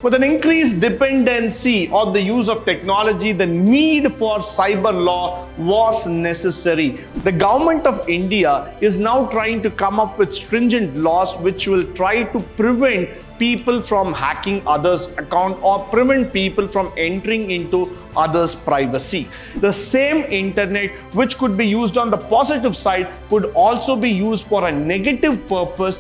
With an increased dependency on the use of technology, the need for cyber law was necessary. The government of India is now trying to come up with stringent laws which will try to prevent people from hacking others' account or prevent people from entering into others' privacy. The same internet which could be used on the positive side could also be used for a negative purpose.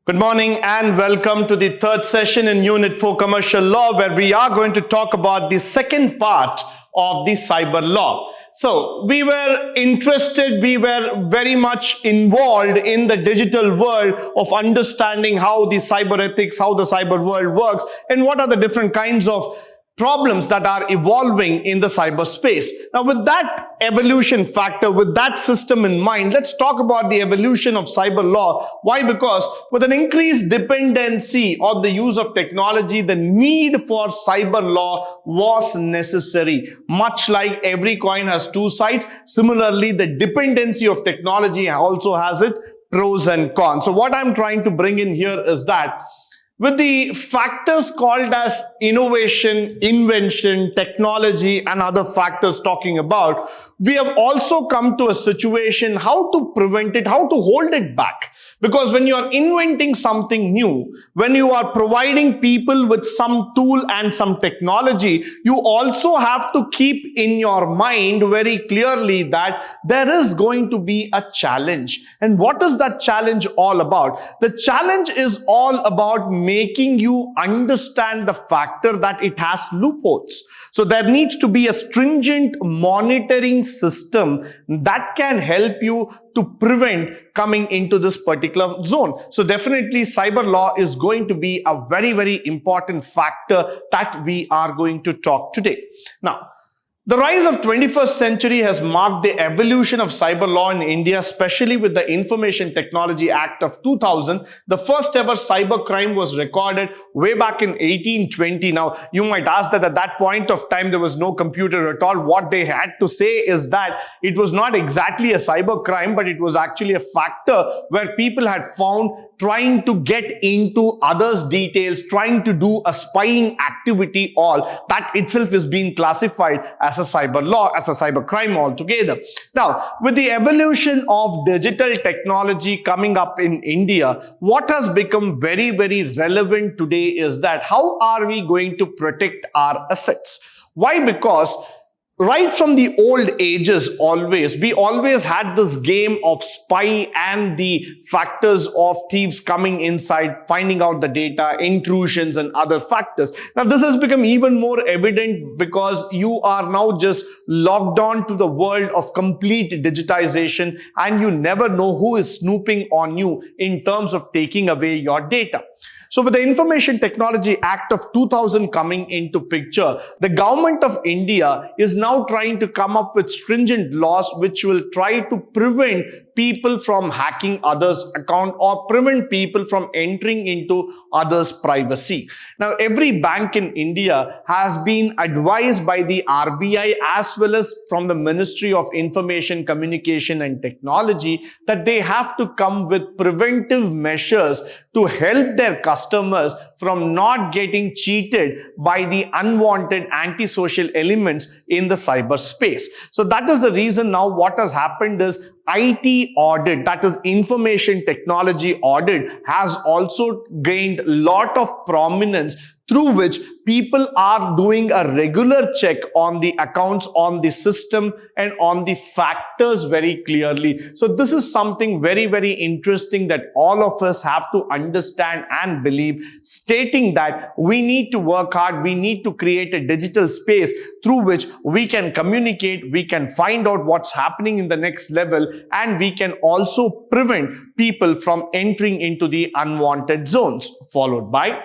Good morning and welcome to the third session in Unit 4 Commercial Law, where we are going to talk about the second part of the cyber law. So we were interested, we were very much involved in the digital world of understanding how the cyber ethics, how the cyber world works, and what are the different kinds of problems that are evolving in the cyberspace. Now, with that evolution factor, with that system in mind, let's talk about the evolution of cyber law. Why? Because with an increased dependency on the use of technology, the need for cyber law was necessary. Much like every coin has two sides, similarly, the dependency of technology also has its pros and cons. So what I'm trying to bring in here is that with the factors called as innovation, invention, technology, and other factors talking about, we have also come to a situation how to prevent it, how to hold it back. Because when you are inventing something new, when you are providing people with some tool and some technology, you also have to keep in your mind very clearly that there is going to be a challenge. And what is that challenge all about? The challenge is all about making you understand the factor that it has loopholes. So there needs to be a stringent monitoring system that can help you to prevent coming into this particular zone. So definitely cyber law is going to be a very, very important factor that we are going to talk today. Now, the rise of 21st century has marked the evolution of cyber law in India, especially with the Information Technology Act of 2000. The first ever cyber crime was recorded way back in 1820. Now, you might ask that at that point of time, there was no computer at all. What they had to say is that it was not exactly a cyber crime, but it was actually a factor where people had found trying to get into others' details, trying to do a spying activity, all that itself is being classified as a cyber law, as a cyber crime altogether. Now, with the evolution of digital technology coming up in India, what has become very, very relevant today is that how are we going to protect our assets? Why? Because right from the old ages, we always had this game of spy and the factors of thieves coming inside, finding out the data, intrusions and other factors. Now, this has become even more evident because you are now just logged on to the world of complete digitization and you never know who is snooping on you in terms of taking away your data. So with the Information Technology Act of 2000 coming into picture, the government of India is now trying to come up with stringent laws which will try to prevent people from hacking others' account or prevent people from entering into others' privacy. Now, every bank in India has been advised by the RBI as well as from the Ministry of Information, Communication and Technology that they have to come with preventive measures to help their customers from not getting cheated by the unwanted antisocial elements in the cyberspace. So that is the reason now what has happened is IT audit, that is information technology audit, has also gained a lot of prominence through which people are doing a regular check on the accounts, on the system and on the factors very clearly. So this is something very, very interesting that all of us have to understand and believe, stating that we need to work hard, we need to create a digital space through which we can communicate, we can find out what's happening in the next level, and we can also prevent people from entering into the unwanted zones. Followed by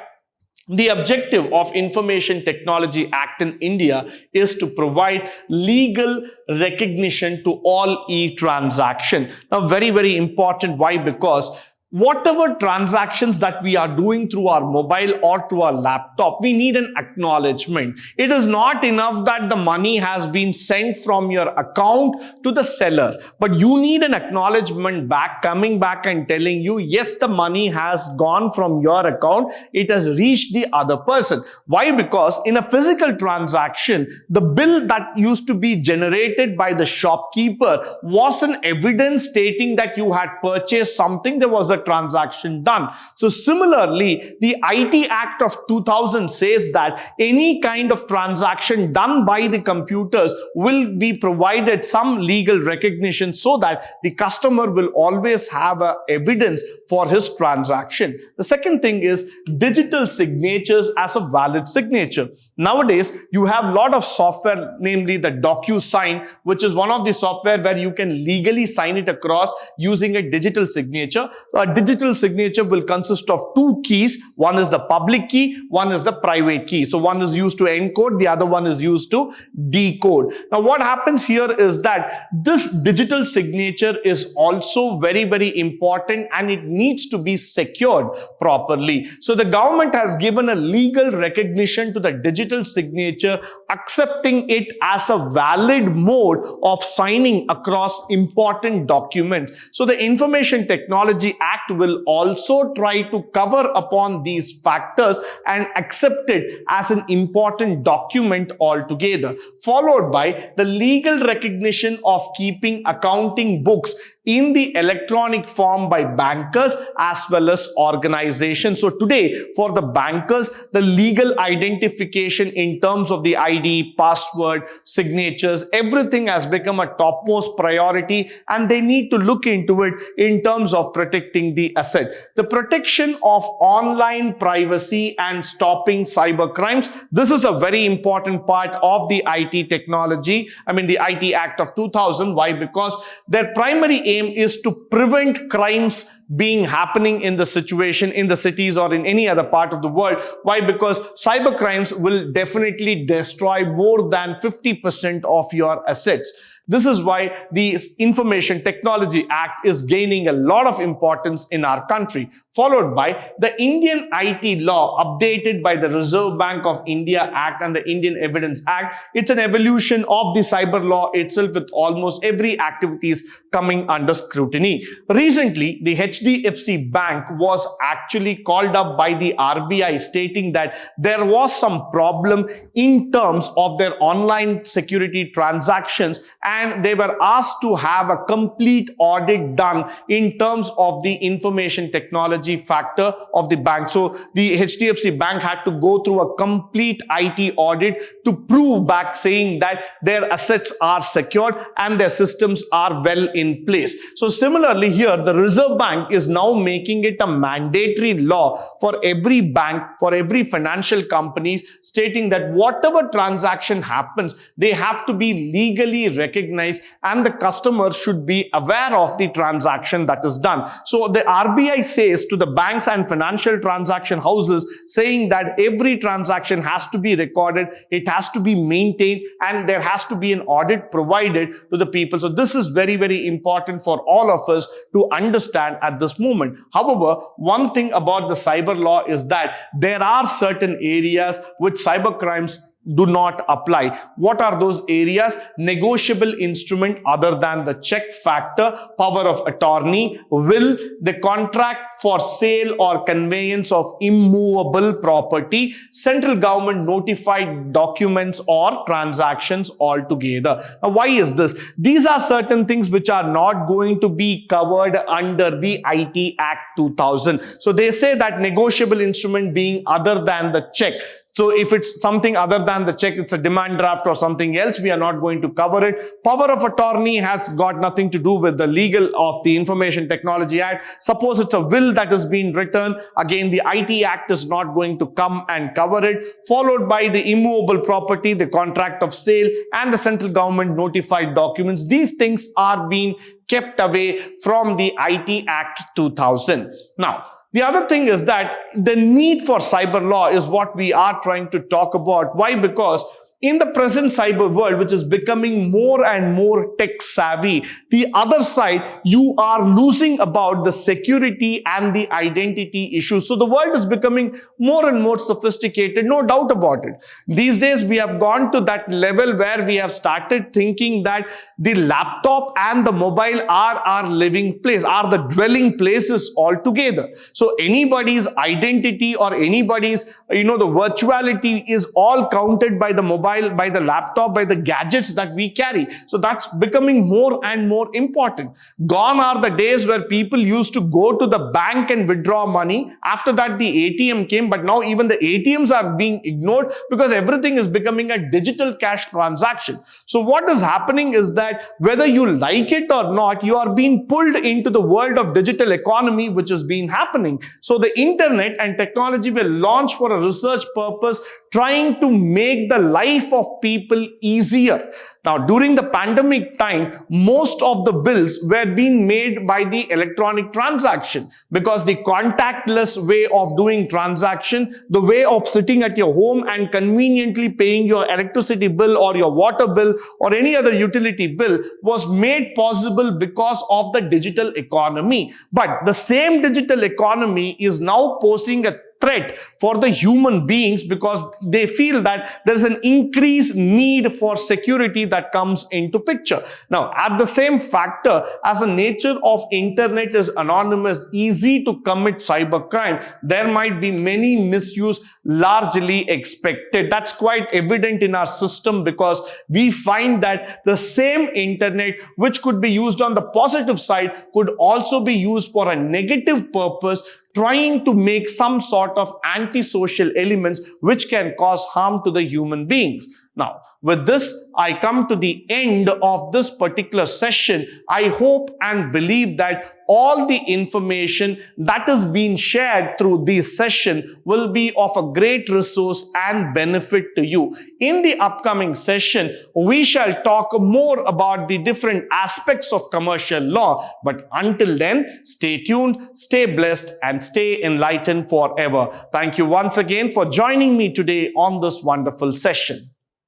the objective of Information Technology Act in India is to provide legal recognition to all e-transaction. Now, very, very important. Why? Because whatever transactions that we are doing through our mobile or to our laptop, we need an acknowledgement. It is not enough that the money has been sent from your account to the seller, but you need an acknowledgement back, coming back and telling you, yes, the money has gone from your account, it has reached the other person. Why? Because in a physical transaction, the bill that used to be generated by the shopkeeper was an evidence stating that you had purchased something, there was a transaction done. So similarly, the IT Act of 2000 says that any kind of transaction done by the computers will be provided some legal recognition so that the customer will always have a evidence for his transaction. The second thing is digital signatures as a valid signature. Nowadays, you have a lot of software, namely the DocuSign, which is one of the software where you can legally sign it across using a digital signature. A digital signature will consist of two keys. One is the public key, one is the private key. So one is used to encode, the other one is used to decode. Now what happens here is that this digital signature is also very, very important and it needs to be secured properly. So the government has given a legal recognition to the digital signature, accepting it as a valid mode of signing across important documents. So the Information Technology Act will also try to cover upon these factors and accept it as an important document altogether, followed by the legal recognition of keeping accounting books in the electronic form by bankers as well as organizations. So today, for the bankers, the legal identification in terms of the ID, password, signatures, everything has become a topmost priority and they need to look into it in terms of protecting the asset. The protection of online privacy and stopping cyber crimes. This is a very important part of the IT technology. The IT Act of 2000. Why? Because their primary aim is to prevent crimes being happening in the situation in the cities or in any other part of the world. Why? Because cyber crimes will definitely destroy more than 50% of your assets. This is why the Information Technology Act is gaining a lot of importance in our country, followed by the Indian IT law updated by the Reserve Bank of India Act and the Indian Evidence Act. It's an evolution of the cyber law itself, with almost every activities coming under scrutiny. Recently, the HDFC Bank was actually called up by the RBI stating that there was some problem in terms of their online security transactions, and they were asked to have a complete audit done in terms of the information technology factor of the bank. So the HDFC Bank had to go through a complete IT audit to prove back, saying that their assets are secured and their systems are well in place. So similarly here, the Reserve Bank is now making it a mandatory law for every bank, for every financial companies, stating that whatever transaction happens, they have to be legally recognized and the customer should be aware of the transaction that is done. So the RBI says to the banks and financial transaction houses, saying that every transaction has to be recorded, it has to be maintained, and there has to be an audit provided to the people. So this is very, very important for all of us to understand at this moment. However, one thing about the cyber law is that there are certain areas which cyber crimes do not apply. What are those areas? Negotiable instrument other than the check factor, power of attorney, will, the contract for sale or conveyance of immovable property, central government notified documents or transactions altogether. Now, why is this? These are certain things which are not going to be covered under the IT Act 2000. So they say that negotiable instrument being other than the check. So if it's something other than the check, it's a demand draft or something else, we are not going to cover it. Power of attorney has got nothing to do with the legal of the Information Technology Act. Suppose it's a will that is being written, again the IT Act is not going to come and cover it, followed by the immovable property, the contract of sale, and the central government notified documents. These things are being kept away from the IT Act 2000. Now, the other thing is that the need for cyber law is what we are trying to talk about. Why? Because in the present cyber world, which is becoming more and more tech savvy, the other side, you are losing about the security and the identity issues. So the world is becoming more and more sophisticated, no doubt about it. These days, we have gone to that level where we have started thinking that the laptop and the mobile are our living place, are the dwelling places altogether. So anybody's identity or anybody's, the virtuality is all counted by the mobile, by the laptop, by the gadgets that we carry. So that's becoming more and more important. Gone are the days where people used to go to the bank and withdraw money. After that, the ATM came, but now even the ATMs are being ignored because everything is becoming a digital cash transaction. So what is happening is that whether you like it or not, you are being pulled into the world of digital economy, which has been happening. So the internet and technology were launched for a research purpose, trying to make the life of people easier. Now, during the pandemic time, most of the bills were being made by the electronic transaction because the contactless way of doing transaction, the way of sitting at your home and conveniently paying your electricity bill or your water bill or any other utility bill was made possible because of the digital economy. But the same digital economy is now posing a threat for the human beings because they feel that there's an increased need for security that comes into picture. Now, at the same factor, as the nature of internet is anonymous, easy to commit cybercrime, there might be many misuse largely expected. That's quite evident in our system because we find that the same internet, which could be used on the positive side, could also be used for a negative purpose, trying to make some sort of antisocial elements which can cause harm to the human beings. Now, with this, I come to the end of this particular session. I hope and believe that all the information that is being shared through this session will be of a great resource and benefit to you. In the upcoming session, we shall talk more about the different aspects of commercial law. But until then, stay tuned, stay blessed, and stay enlightened forever. Thank you once again for joining me today on this wonderful session.